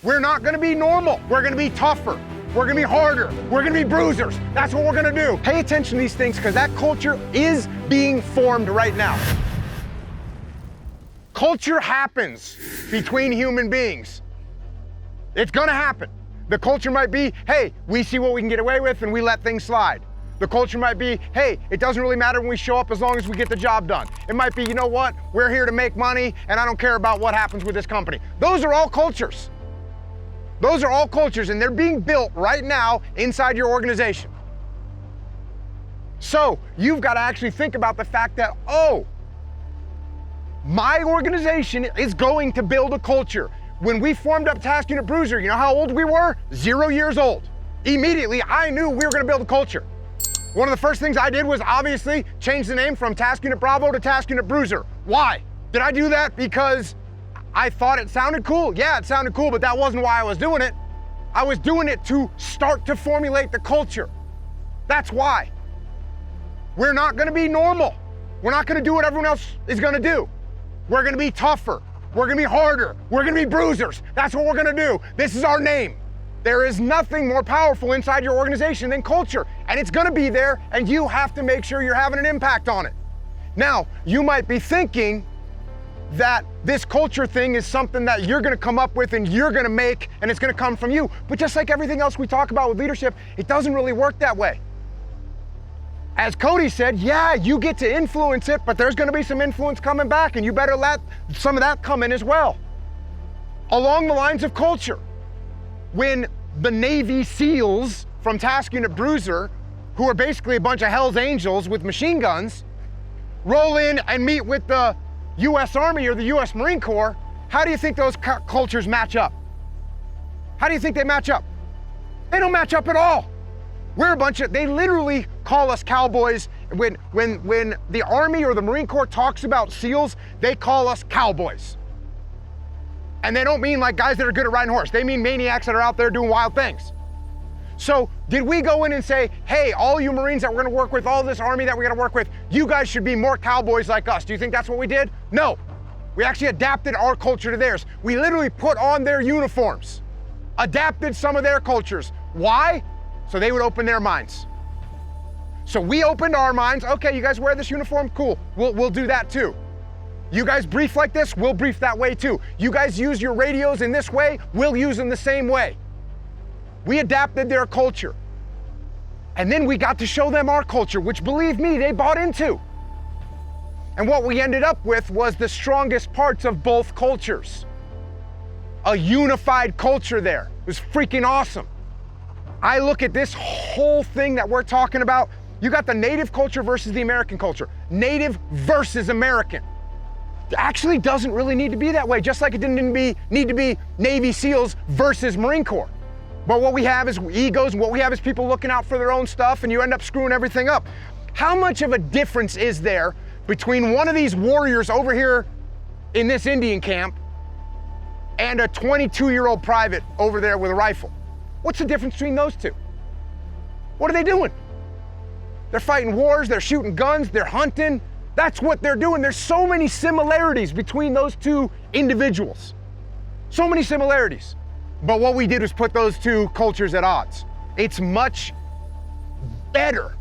We're not gonna be normal. We're gonna be tougher. We're gonna be harder. We're gonna be bruisers. That's what we're gonna do. Pay attention to these things because that culture is being formed right now. Culture happens between human beings. It's gonna happen. The culture might be, hey, we see what we can get away with and we let things slide. The culture might be, hey, it doesn't really matter when we show up as long as we get the job done. It might be, you know what, we're here to make money and I don't care about what happens with this company. Those are all cultures. Those are all cultures and they're being built right now inside your organization. So you've got to actually think about the fact that, oh, my organization is going to build a culture. When we formed up Task Unit Bruiser, you know how old we were? 0 years old. Immediately, I knew we were going to build a culture. One of the first things I did was obviously change the name from Task Unit Bravo to Task Unit Bruiser. Why? Did I do that because I thought it sounded cool? Yeah, it sounded cool, but that wasn't why I was doing it. I was doing it to start to formulate the culture. That's why. We're not going to be normal. We're not going to do what everyone else is going to do. We're going to be tougher. We're going to be harder. We're going to be bruisers. That's what we're going to do. This is our name. There is nothing more powerful inside your organization than culture, and it's going to be there, and you have to make sure you're having an impact on it. Now, you might be thinking that this culture thing is something that you're going to come up with and you're going to make, and it's going to come from you. But just like everything else we talk about with leadership, it doesn't really work that way. As Cody said, yeah, you get to influence it, but there's going to be some influence coming back, and you better let some of that come in as well. Along the lines of culture, when the Navy SEALs from Task Unit Bruiser, who are basically a bunch of Hell's Angels with machine guns, roll in and meet with the US Army or the US Marine Corps, how do you think those cultures match up? How do you think they match up? They don't match up at all. We're a bunch of, they literally call us cowboys. When the Army or the Marine Corps talks about SEALs, they call us cowboys. And they don't mean like guys that are good at riding horse. They mean maniacs that are out there doing wild things. So did we go in and say, hey, all you Marines that we're gonna work with, all this Army that we're gonna work with, you guys should be more cowboys like us? Do you think that's what we did? No. We actually adapted our culture to theirs. We literally put on their uniforms, adapted some of their cultures. Why? So they would open their minds. So we opened our minds. Okay, you guys wear this uniform? Cool. We'll do that too. You guys brief like this? We'll brief that way too. You guys use your radios in this way? We'll use them the same way. We adapted their culture. And then we got to show them our culture, which, believe me, they bought into. And what we ended up with was the strongest parts of both cultures. A unified culture there. It was freaking awesome. I look at this whole thing that we're talking about. You got the native culture versus the American culture. Native versus American. It actually doesn't really need to be that way, just like it didn't need to be Navy SEALs versus Marine Corps. But what we have is egos, and what we have is people looking out for their own stuff, and you end up screwing everything up. How much of a difference is there between one of these warriors over here in this Indian camp and a 22-year-old private over there with a rifle? What's the difference between those two? What are they doing? They're fighting wars, they're shooting guns, they're hunting. That's what they're doing. There's so many similarities between those two individuals. So many similarities. But what we did was put those two cultures at odds. It's much better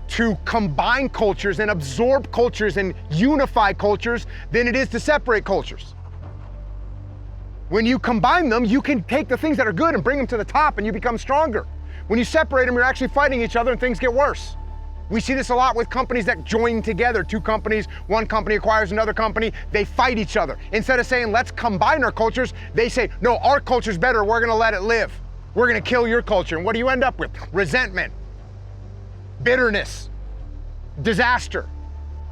to combine cultures and absorb cultures and unify cultures than it is to separate cultures. When you combine them, you can take the things that are good and bring them to the top and you become stronger. When you separate them, you're actually fighting each other and things get worse. We see this a lot with companies that join together. Two companies, one company acquires another company, they fight each other. Instead of saying, let's combine our cultures, they say, no, our culture's better, we're gonna let it live. We're gonna kill your culture. And what do you end up with? Resentment, bitterness, disaster.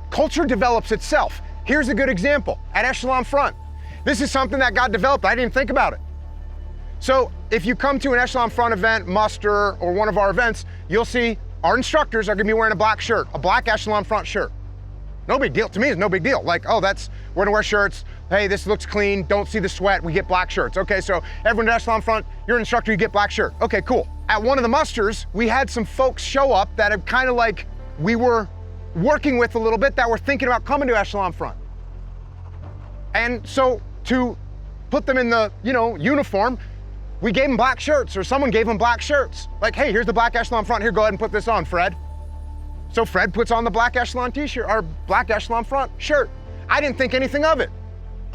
Culture develops itself. Here's a good example, at Echelon Front. This is something that got developed, I didn't even think about it. So if you come to an Echelon Front event, muster, or one of our events, you'll see our instructors are gonna be wearing a black shirt, a black Echelon Front shirt. No big deal, to me it's no big deal. Like, oh, we're gonna wear shirts, hey, this looks clean, don't see the sweat, we get black shirts. Okay, so everyone at Echelon Front, you're an instructor, you get black shirt. Okay, cool. At one of the musters, we had some folks show up that have kind of like, we were working with a little bit that were thinking about coming to Echelon Front. And so to put them in the, uniform, we gave them black shirts, or someone gave them black shirts. Like, hey, here's the black Echelon front. Here, go ahead and put this on, Fred. So Fred puts on the black Echelon t-shirt, or black Echelon front shirt. I didn't think anything of it.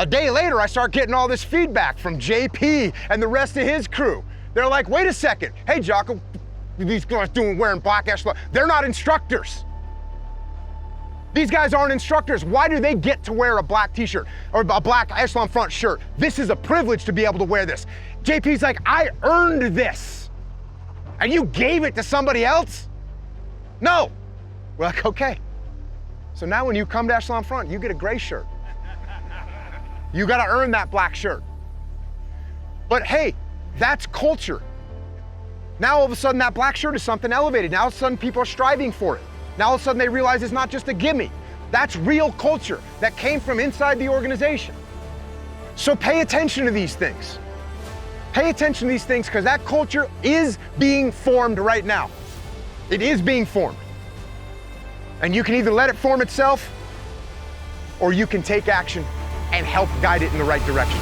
A day later, I start getting all this feedback from JP and the rest of his crew. They're like, wait a second. Hey, Jocko, these guys wearing black Echelon. They're not instructors. These guys aren't instructors. Why do they get to wear a black t-shirt or a black Echelon front shirt? This is a privilege to be able to wear this. JP's like, I earned this. And you gave it to somebody else? No. We're like, okay. So now when you come to Echelon front, you get a gray shirt. You got to earn that black shirt. But hey, that's culture. Now all of a sudden that black shirt is something elevated. Now all of a sudden people are striving for it. Now all of a sudden they realize it's not just a gimme. That's real culture that came from inside the organization. So pay attention to these things. Pay attention to these things because that culture is being formed right now. It is being formed. And you can either let it form itself or you can take action and help guide it in the right direction.